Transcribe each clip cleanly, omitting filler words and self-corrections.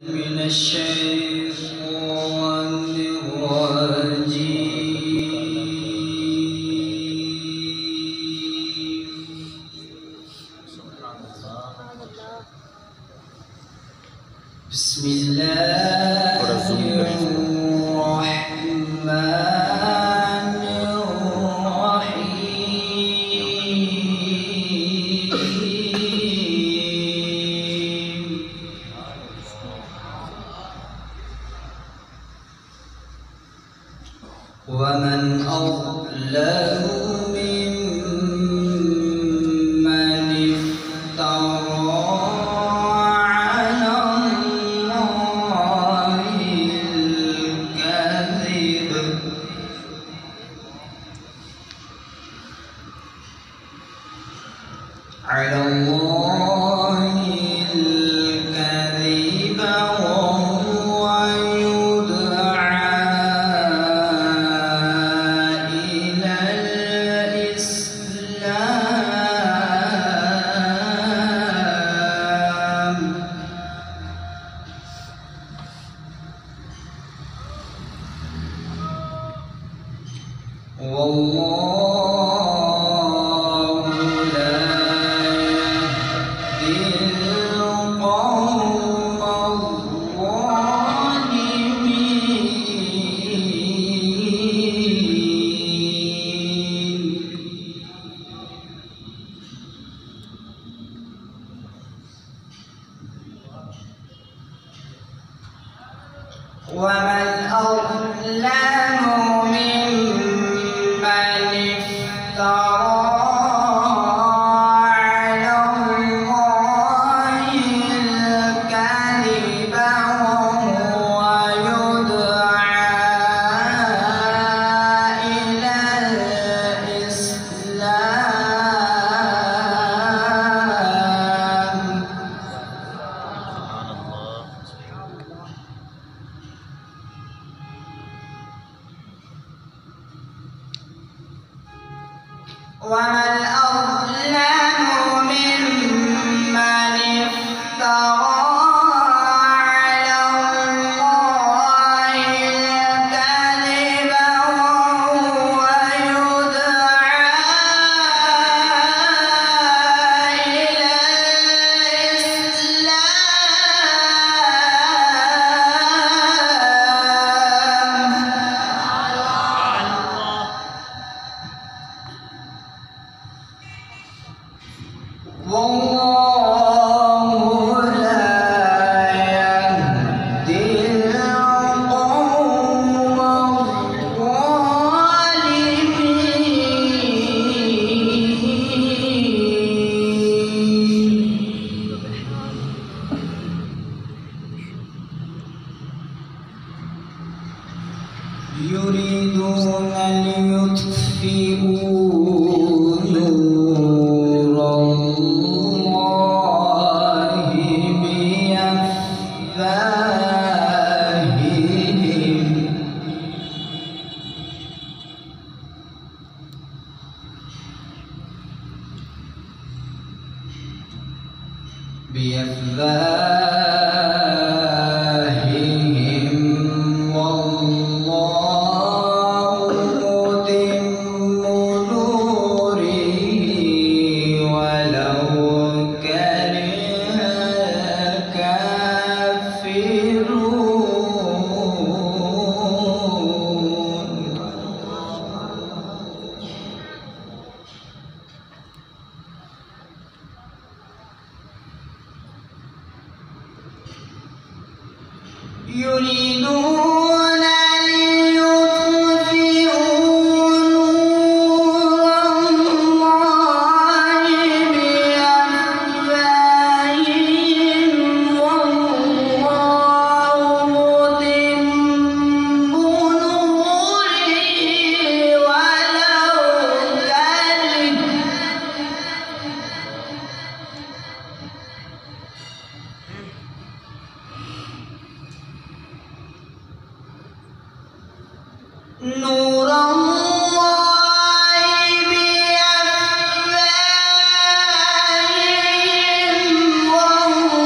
من الشيطان الرجيم. بسم الله الرحمن الرحيم. ومن أظلم ممن افترى على الله الكذب وهو يدعى إلى الإسلام. والله لا يهدي القوم الظالمين. ومن أظلم ممن افترى على الله الكذب وهو يدعى إلى الإسلام. ومن أظلم ممن افترى على الله الكذب وهو يدعى إلى الإسلام. والله لا يهدي القوم الظالمين. يريدون ليطفئوا نور الله بأفواههم والله متم نوره ولو كره الكافرون. يريدون ليطفئوا نور الله بأفواههم والله متم نوره ولو كره نور الله بأفواههم والله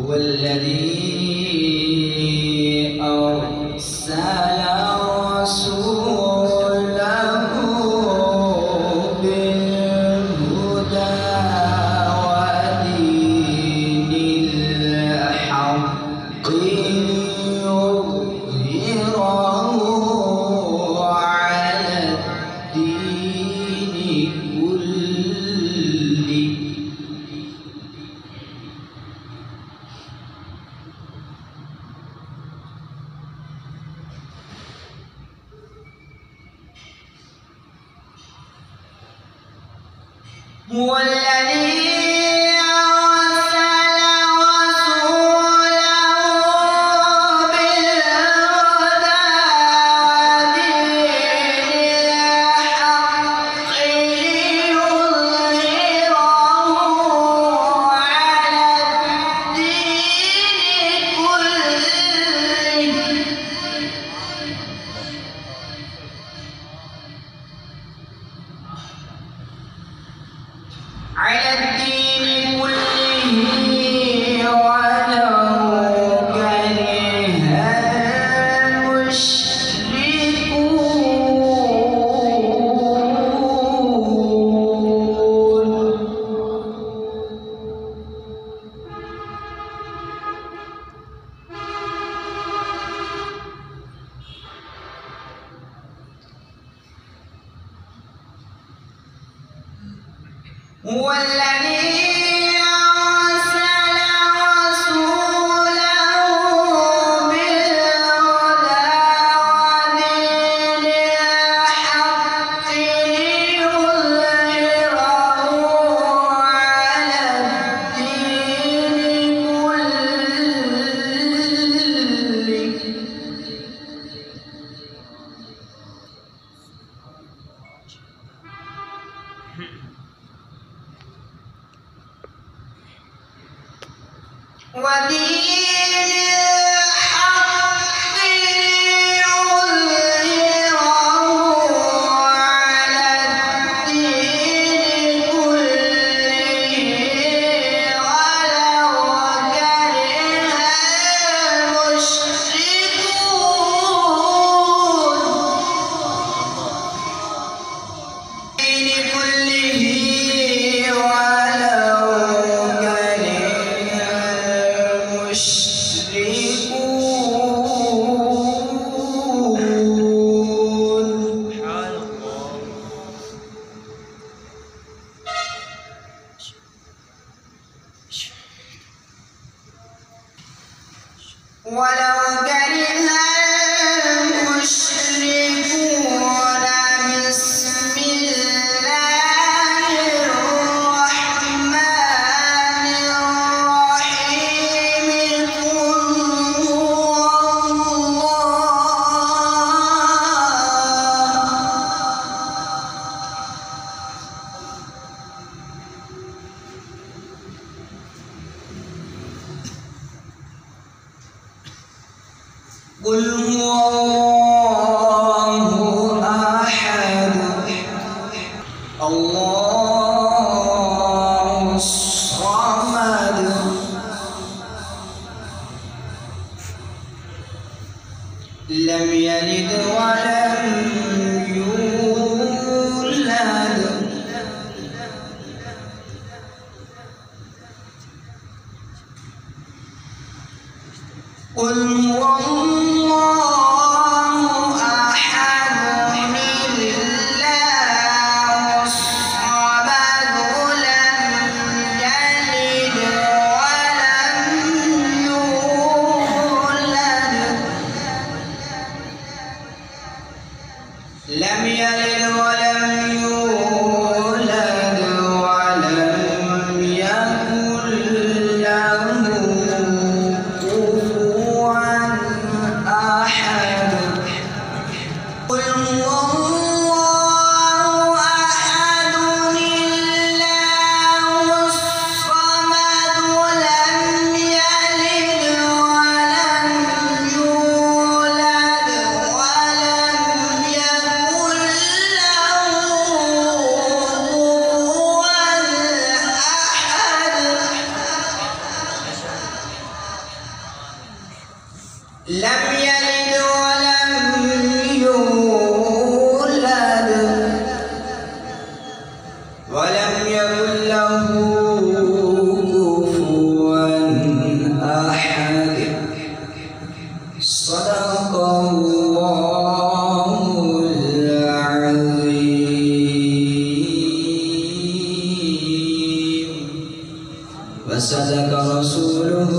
هو الذي أرسل رسوله بالهدى ودين الحق ليظهره على الدين كله. هو الذي أرسل رسوله بالهدى ودين الحق ليظهره على الدين كله. على الدين كله ولو كره المشركون. هو الذي أرسل رسوله بالهدى ودين الحق ليظهره على الدين كله. ودين الحق ليظهره على الدين كله ولو كره المشركون. الدين كله ولو كره ولو كره المشركون. بسم الله الرحمن الرحيم. قل هو الله أحد الله الصمد لم يلد ولم يولد. قل هو الله أحد الله الصمد ولم يكن له كفوا أحد. صدق الله العظيم وصدق رسوله